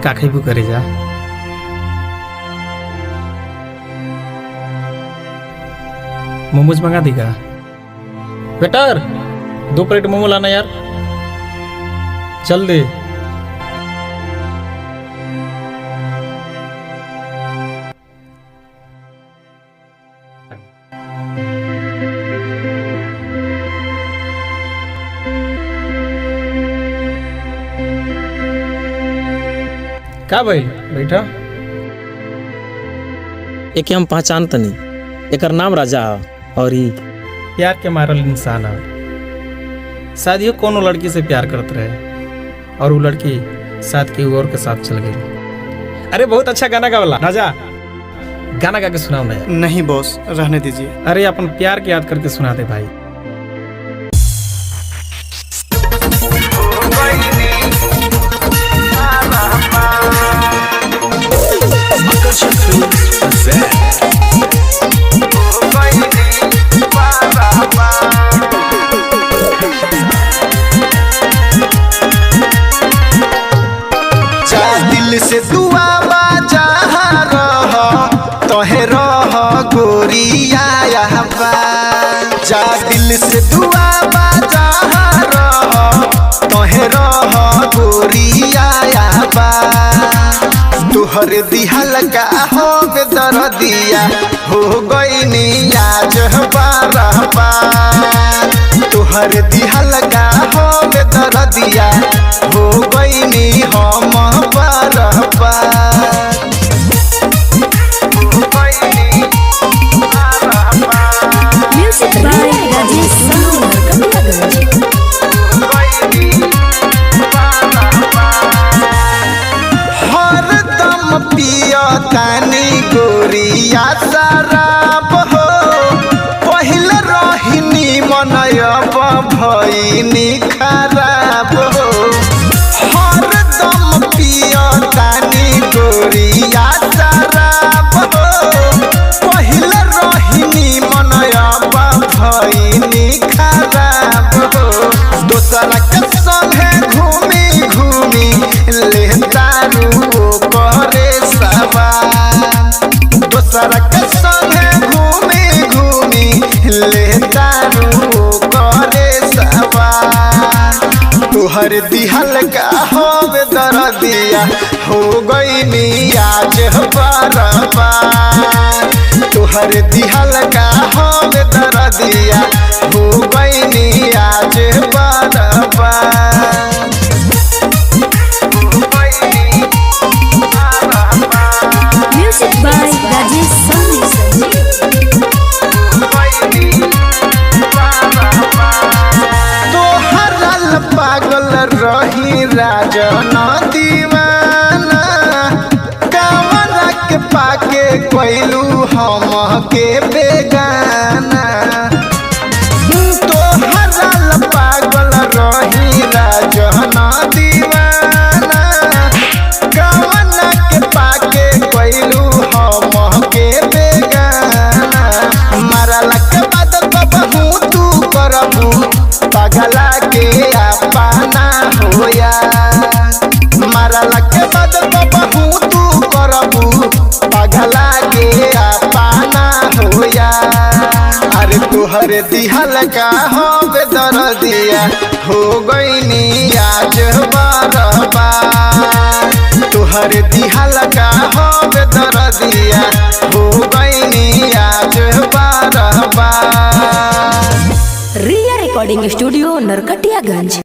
का खैबू करे जा। मोमोज मंगा देगा बेटर, 2 प्लेट मोमो लाना यार, चल दे। का भाई बैठा। एक हम पहचान तनी, एकर नाम राजा और ही प्यार के मारल इंसान है। शादियों कोनो लड़की से प्यार करते रहे और वो लड़की साथ के और के साथ चल गई। अरे बहुत अच्छा गाना गावला राजा, गाना गा के सुनाओ ना यार। नहीं बॉस, रहने दीजिए। अरे अपन प्यार के याद करके सुना दे भाई। दिल से दुआ बाजा रह तोहे रह गोरिया जा, दिल से दुआ बाजा रह तोहे रह गोरिया तुहर दिहल का हो बेदर दिया हो गई आज बारहबा, तुहर दिहल का हो बेदर दिया हो गई हम बारहबा। Music by Rajesh Sangh, हरदम पिया तानी गोरिया शराब हो, पहिल रहिनी मनयब भइनी खराब हो। हरदम पिया तानी गोरिया शराब हो, पहिल रहिनी मनयब भइनी खराब हो। दोसरा के संगे घूमी घूमी ले दारू करे सवार, दोसरा के संगे घूमी घूमी ले दारू करे सवार। तुहर दिहल का हो दर दिया हो गई आज बारहबा, तुहर दिहल का हो दर दिया हो गई आज बारहबा। Music by Rajesh Sangh, तोहरल पागल रही राजन दीवाना, कामरा के पाके कोइलू हम के बेगाना। तोहरल पागल रही राजन दीवाना, कामरा के पाके कोइलू हम के बेगाना। मारला के बाद बहू तू करबू पगला के अपना होया, मारला के बाद बहू तू करबू पगला के अपना होया। अरे तुहरे दिहल का हो बेदर दिया हो गई आज बारहबा, तुहरे दिहल का हो बेदर दिया हो गई आज बारहबा। Ria Recording Studio, Narkatiyaganj।